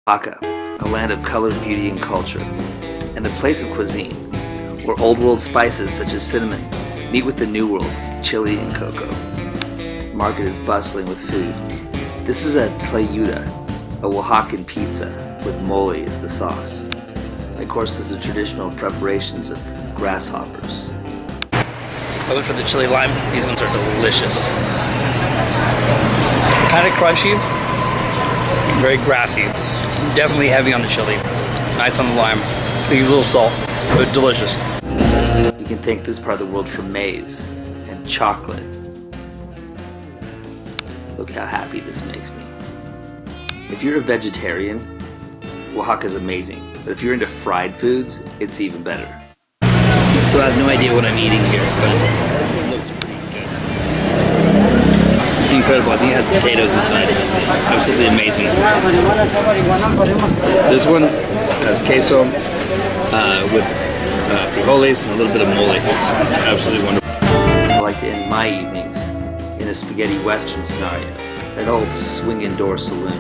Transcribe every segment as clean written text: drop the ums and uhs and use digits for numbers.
Oaxaca, a land of color, beauty, and culture, and a place of cuisine, where old world spices such as cinnamon meet with the new world, chili and cocoa. The market is bustling with food. This is a tlayuda, a Oaxacan pizza with mole as the sauce. And of course there's the traditional preparations of grasshoppers. I went for the chili lime. These ones are delicious. Kind of crunchy, very grassy. Definitely heavy on the chili. Nice on the lime. These little salt, but delicious. You can thank this part of the world for maize and chocolate. Look how happy this makes me. If you're a vegetarian, Oaxaca's amazing. But if you're into fried foods, it's even better. So I have no idea what I'm eating here, but it looks pretty good. Incredible. I think it has potatoes inside it. Absolutely amazing. This one has queso with frijoles and a little bit of mole. It's absolutely wonderful. I like to end my evenings in a spaghetti western scenario, an old swinging door saloon.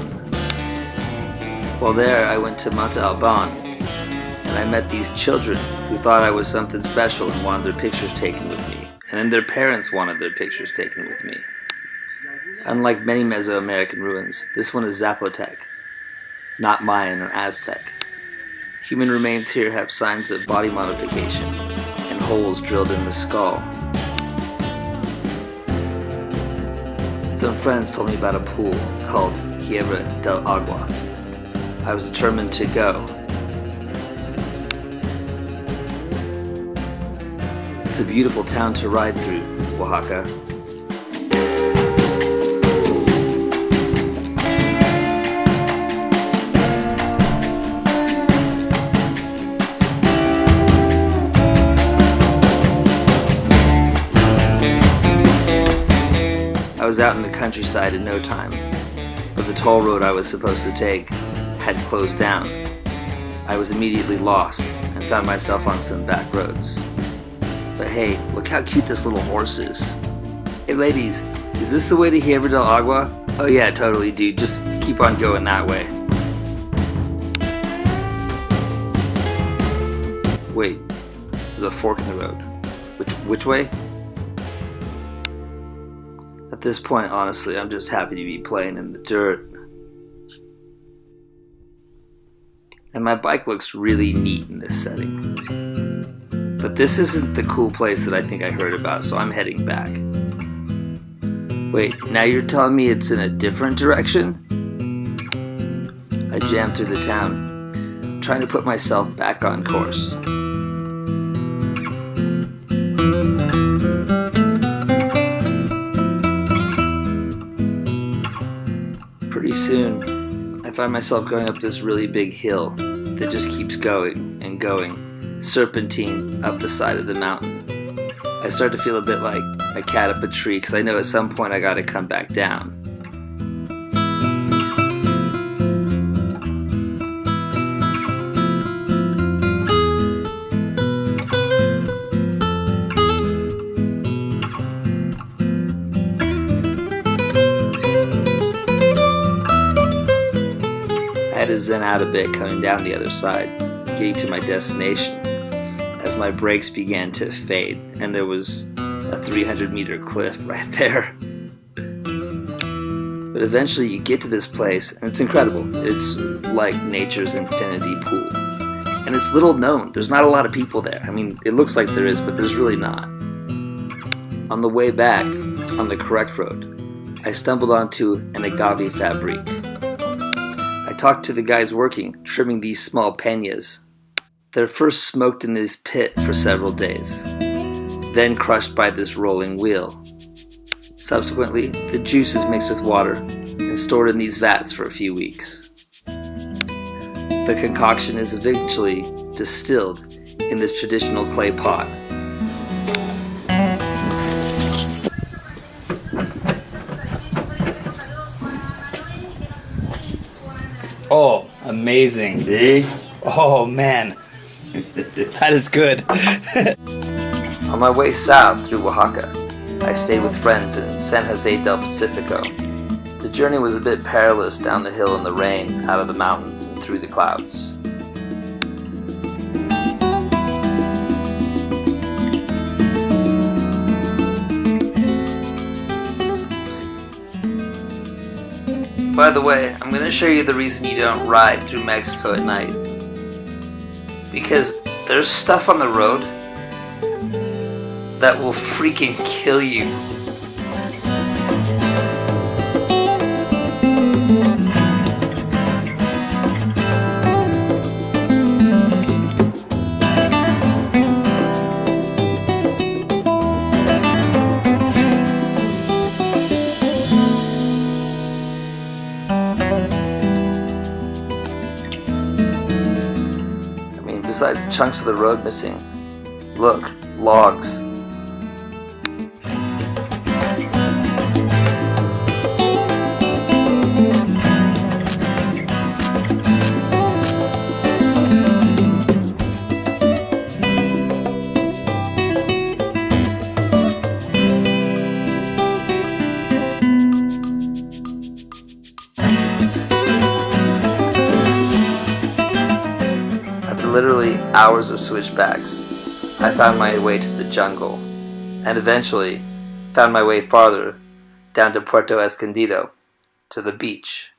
While there, I went to Mata Alban, and I met these children who thought I was something special and wanted their pictures taken with me, and then their parents wanted their pictures taken with me. Unlike many Mesoamerican ruins, this one is Zapotec, not Mayan or Aztec. Human remains here have signs of body modification and holes drilled in the skull. Some friends told me about a pool called Hiebra del Agua. I was determined to go. It's a beautiful town to ride through, Oaxaca. I was out in the countryside in no time, but the toll road I was supposed to take had closed down. I was immediately lost and found myself on some back roads. But hey, look how cute this little horse is. Hey ladies, is this the way to Hiebra del Agua? Oh yeah, totally dude, just keep on going that way. Wait, there's a fork in the road. Which way? At this point, honestly, I'm just happy to be playing in the dirt. And my bike looks really neat in this setting. But this isn't the cool place that I think I heard about, so I'm heading back. Wait, now you're telling me it's in a different direction? I jammed through the town, trying to put myself back on course. Pretty soon, I find myself going up this really big hill that just keeps going and going, serpentine up the side of the mountain. I start to feel a bit like a cat up a tree because I know at some point I gotta come back down. I had to zen out a bit coming down the other side, getting to my destination, as my brakes began to fade and there was a 300-meter cliff right there. But eventually you get to this place and it's incredible. It's like nature's infinity pool. And it's little known. There's not a lot of people there. I mean, it looks like there is, but there's really not. On the way back, on the correct road, I stumbled onto an agave fabrique. I talked to the guys working, trimming these small peñas. They're first smoked in this pit for several days, then crushed by this rolling wheel. Subsequently, the juice is mixed with water and stored in these vats for a few weeks. The concoction is eventually distilled in this traditional clay pot. Oh, amazing. See? Oh man, that is good. On my way south through Oaxaca, I stayed with friends in San Jose del Pacifico. The journey was a bit perilous down the hill in the rain, out of the mountains, and through the clouds. By the way, I'm going to show you the reason you don't ride through Mexico at night. Because there's stuff on the road that will freaking kill you. Besides chunks of the road missing, look, logs. Literally hours of switchbacks, I found my way to the jungle, and eventually found my way farther down to Puerto Escondido, to the beach.